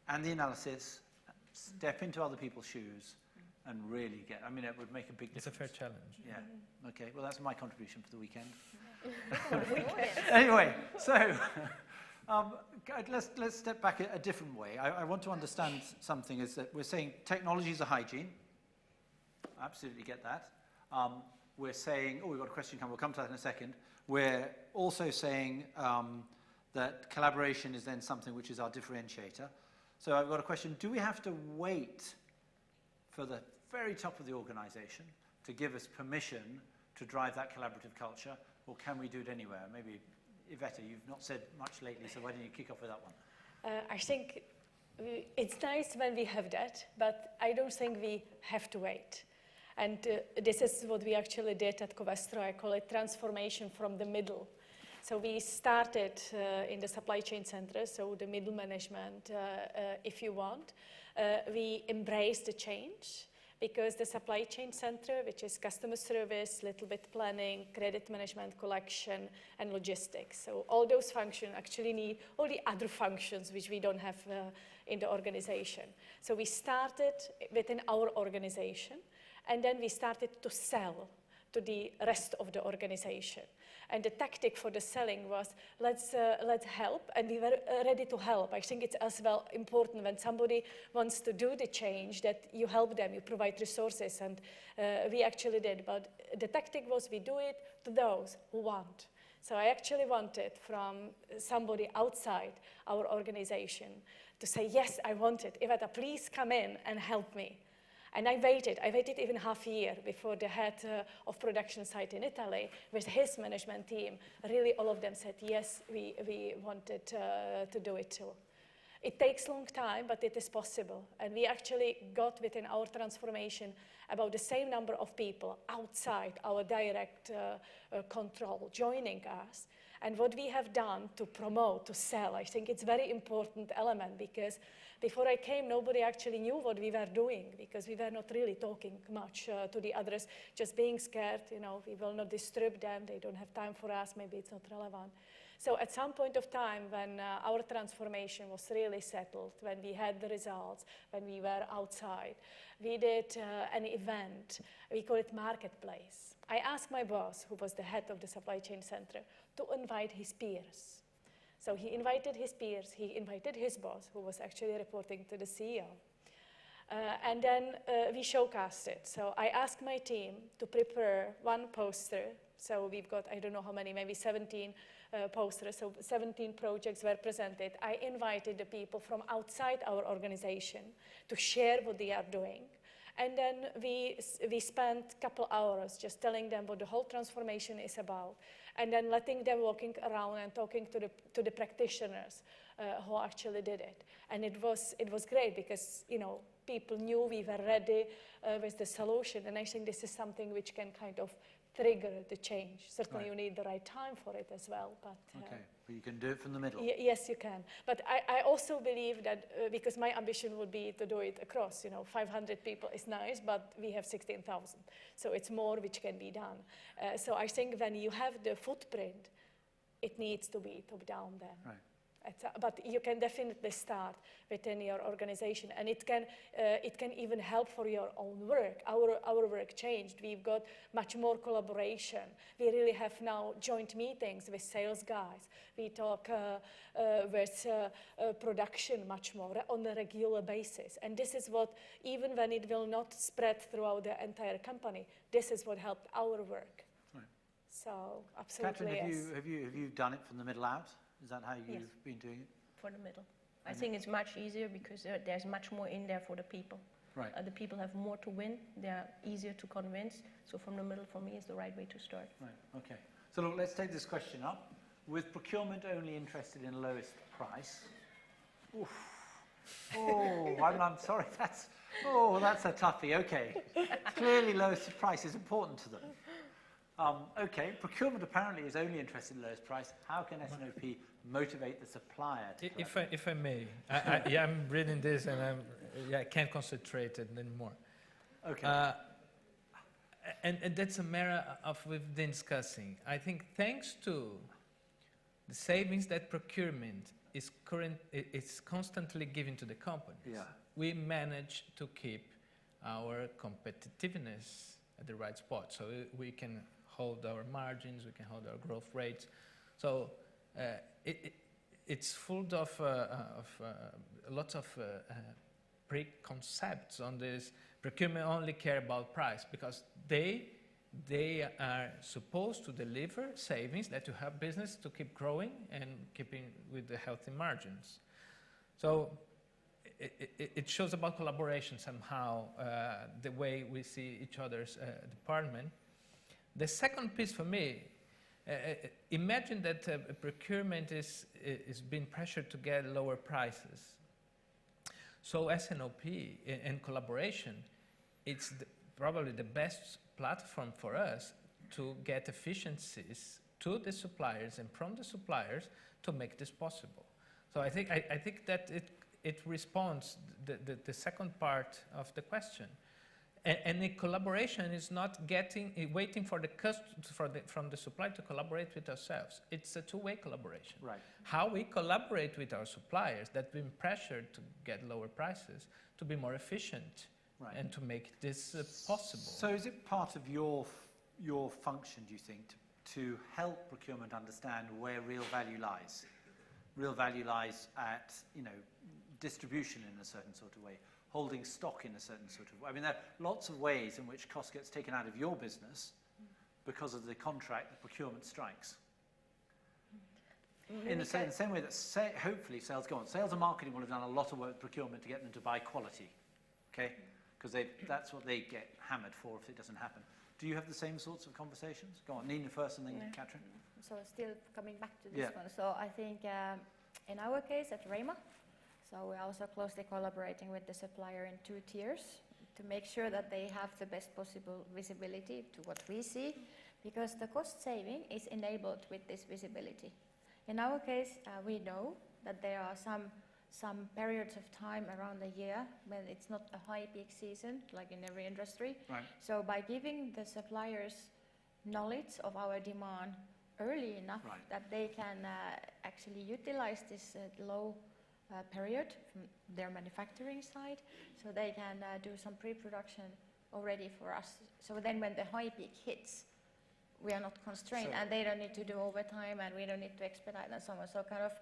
A: and the analysis, step into other people's shoes, and really get, it would make a big difference.
E: It's a fair challenge.
A: Yeah. Okay, well, that's my contribution for the weekend. Anyway, so let's step back a different way. I want to understand something, is that we're saying technology is a hygiene. I absolutely get that. We're saying, we've got a question coming, we'll come to that in a second. We're also saying that collaboration is then something which is our differentiator. So I've got a question, do we have to wait for the very top of the organization to give us permission to drive that collaborative culture, or can we do it anywhere? Maybe, Iveta, you've not said much lately, so why don't you kick off with that one?
B: I think it's nice when we have that, but I don't think we have to wait. And this is what we actually did at Covestro. I call it transformation from the middle. So we started in the supply chain center, so the middle management, if you want. We embraced the change because the supply chain center, which is customer service, little bit planning, credit management, collection, and logistics. So all those functions actually need all the other functions which we don't have in the organization. So we started within our organization, and then we started to sell to the rest of the organization. And the tactic for the selling was, let's help, and we were ready to help. I think it's as well important when somebody wants to do the change that you help them, you provide resources, and we actually did. But the tactic was we do it to those who want. So I actually wanted from somebody outside our organization to say, yes, I want it. Iveta, please come in and help me. And I waited even half a year before the head of production site in Italy with his management team. Really, all of them said, yes, we wanted to do it too. It takes a long time, but it is possible. And we actually got within our transformation about the same number of people outside our direct control joining us. And what we have done to promote, to sell, I think it's a very important element, because before I came, nobody actually knew what we were doing, because we were not really talking much to the others, just being scared, we will not disturb them, they don't have time for us, maybe it's not relevant. So at some point of time, when our transformation was really settled, when we had the results, when we were outside, we did an event, we call it Marketplace. I asked my boss, who was the head of the supply chain center, to invite his peers. So he invited his peers, he invited his boss, who was actually reporting to the CEO. And then we showcased it. So I asked my team to prepare one poster. So we've got, I don't know how many, maybe 17 posters. So 17 projects were presented. I invited the people from outside our organization to share what they are doing. And then we spent a couple hours just telling them what the whole transformation is about, and then letting them walking around and talking to the practitioners who actually did it. And it was great because, you know, people knew we were ready with the solution. And I think this is something which can kind of trigger the change. Certainly you need the right time for it as well. But,
A: Okay, but you can do it from the middle.
B: Yes, you can. But I also believe that, because my ambition would be to do it across, you know, 500 people is nice, but we have 16,000. So it's more which can be done. So I think when you have the footprint, it needs to be top down then.
A: Right.
B: But you can definitely start within your organization, and it can even help for your own work. Our work changed. We've got much more collaboration. We really have now joint meetings with sales guys. We talk with production much more on a regular basis. And this is what, even when it will not spread throughout the entire company, this is what helped our work.
A: Right.
B: So absolutely,
A: Katrin,
B: yes.
A: have you done it from the middle out? Is that how you've
C: Yes.
A: been doing it?
C: For the middle. I think it's much easier because there's much more in there for the people.
A: Right.
C: The people have more to win. They're easier to convince. So from the middle, for me, is the right way to start.
A: Right, okay. So look, let's take this question up. With procurement only interested in lowest price, oof. Oh, I'm sorry, that's a toughie, okay. Clearly lowest price is important to them. Okay, procurement apparently is only interested in lowest price. How can S&OP motivate the supplier to
E: If I may, I'm reading this and I can't concentrate it anymore.
A: Okay.
E: And that's a matter of we've been discussing. I think thanks to the savings that procurement is constantly giving to the companies, we manage to keep our competitiveness at the right spot. So we can hold our margins, we can hold our growth rates. So it's full of lots of preconcepts on this. Procurement only care about price because they are supposed to deliver savings that to help business to keep growing and keeping with the healthy margins. So it shows about collaboration somehow, the way we see each other's department. The second piece for me, imagine that procurement is being pressured to get lower prices. So S&OP and collaboration, it's probably the best platform for us to get efficiencies to the suppliers and from the suppliers to make this possible. So I think that it responds the second part of the question. And the collaboration is not waiting for from the supplier to collaborate with ourselves. It's a two-way collaboration.
A: Right.
E: How we collaborate with our suppliers that have been pressured to get lower prices to be more efficient, right, and to make this possible. So
A: is it part of your function, do you think, to help procurement understand where real value lies? Real value lies at, distribution in a certain sort of way, holding stock in a certain sort of way. I mean, there are lots of ways in which cost gets taken out of your business because of the contract that procurement strikes. In the same way that hopefully sales go on. Sales and marketing will have done a lot of work with procurement to get them to buy quality, okay? Because that's what they get hammered for if it doesn't happen. Do you have the same sorts of conversations? Go on, Nina first and then Katrin.
D: So still coming back to this one. So I think in our case at Reima, so we're also closely collaborating with the supplier in 2 tiers to make sure that they have the best possible visibility to what we see, because the cost saving is enabled with this visibility. In our case, we know that there are some periods of time around the year when it's not a high peak season, like in every industry.
A: Right.
D: So by giving the suppliers knowledge of our demand early enough, right, that they can actually utilize this low period from their manufacturing side, so they can do some pre-production already for us. So then when the high peak hits, we are not constrained,
A: So-
D: and they don't need to do overtime, and we don't need to expedite and so on. So kind of,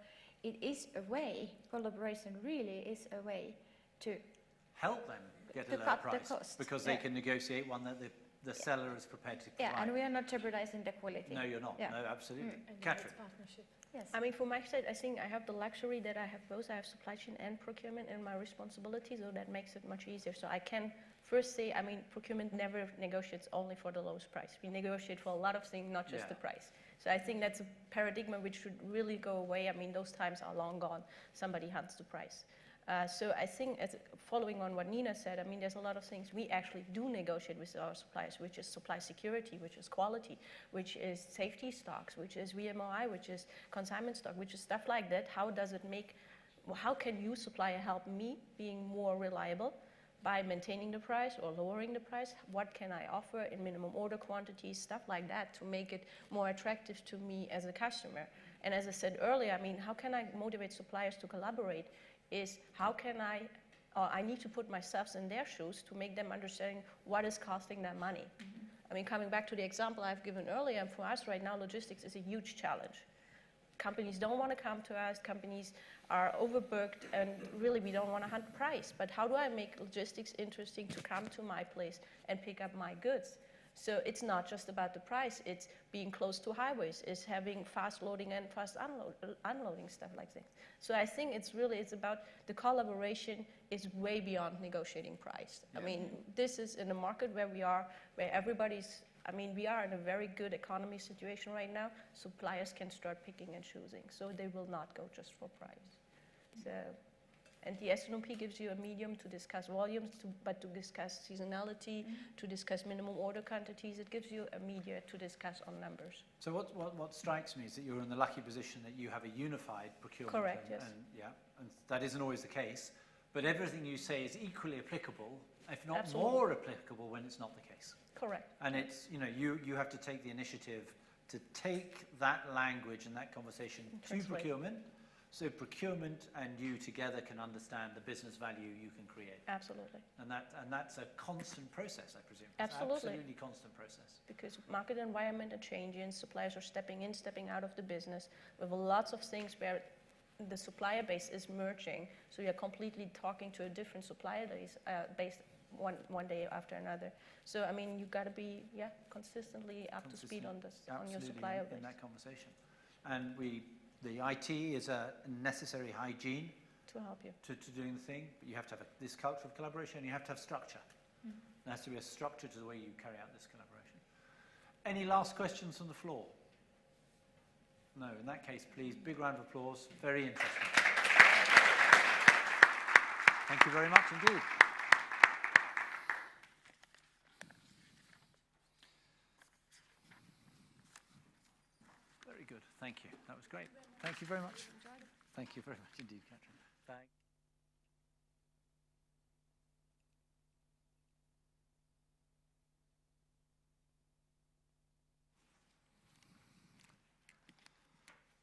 D: it is a way, collaboration really is a way to
A: Help them get a
D: To
A: lower
D: cut the
A: price
D: cost,
A: because they
D: yeah.
A: can negotiate one that the seller is prepared to
D: yeah,
A: provide.
D: and we are not jeopardizing the quality.
A: No, you're not.
D: Yeah.
A: No, absolutely.
B: And
A: Catherine.
B: it's partnership.
D: Yes.
C: I mean, for my side, I think I have the luxury that I have both. I have supply chain and procurement in my responsibility, so that makes it much easier. So I can first say, I mean, procurement never negotiates only for the lowest price. We negotiate for a lot of things, not just
A: Yeah.
C: the price. So I think that's a paradigm which should really go away. I mean, those times are long gone. Somebody hunts the price. So I think, following on what Nina said, I mean, there's a lot of things we actually do negotiate with our suppliers, which is supply security, which is quality, which is safety stocks, which is VMOI, which is consignment stock, which is stuff like that. How does it make, how can you, supplier, help me being more reliable by maintaining the price or lowering the price? What can I offer in minimum order quantities, stuff like that, to make it more attractive to me as a customer? And as I said earlier, I mean, how can I motivate suppliers to collaborate? Is how can I need to put myself in their shoes to make them understand what is costing them money. I mean, coming back to the example I've given earlier, for us right now, logistics is a huge challenge. Companies don't want to come to us, companies are overbooked, and really we don't want to hunt price. But how do I make logistics interesting to come to my place and pick up my goods? So it's not just about the price, it's being close to highways, it's having fast loading and fast unloading, stuff like that. So I think it's about the collaboration is way beyond negotiating price. I mean, this is in a market where we are, where everybody's, I mean, we are in a very good economy situation right now. Suppliers can start picking and choosing, so they will not go just for price. So. And the S&OP gives you a medium to discuss volumes, but to discuss seasonality, to discuss minimum order quantities. It gives you a media to discuss on numbers.
A: So what strikes me is that you're in the lucky position that you have a unified procurement.
C: Correct, yes.
A: And that isn't always the case. But everything you say is equally applicable, if not
C: Absolutely.
A: more applicable when it's not the case.
C: Correct.
A: And it's, you have to take the initiative to take that language and that conversation to
C: Translate.
A: procurement. So procurement and you together can understand the business value you can create.
C: Absolutely.
A: And that's a constant process, I presume.
C: Absolutely.
A: It's absolutely constant process.
C: Because market environment are changing, suppliers are stepping in, stepping out of the business. We have lots of things where the supplier base is merging, so you're completely talking to a different supplier base one day after another. So I mean, you've got to be consistently up to speed on this, on your supplier base.
A: In that conversation. And the IT is a necessary hygiene
C: To help you.
A: to doing the thing, but you have to have this culture of collaboration, and you have to have structure. There has to be a structure to the way you carry out this collaboration. Any last questions from the floor? No, in that case, please, big round of applause. Very interesting. Thank you very much indeed. Very good. Thank you. That was great. Thank you very much. Thank you very much indeed, Catherine. Thank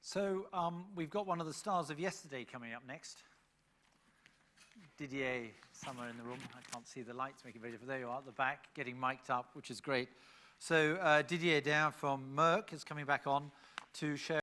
A: So we've got one of the stars of yesterday coming up next. Didier, somewhere in the room. I can't see the lights making very different. There you are at the back, getting mic'd up, which is great. So Didier Dain from Merck is coming back on to share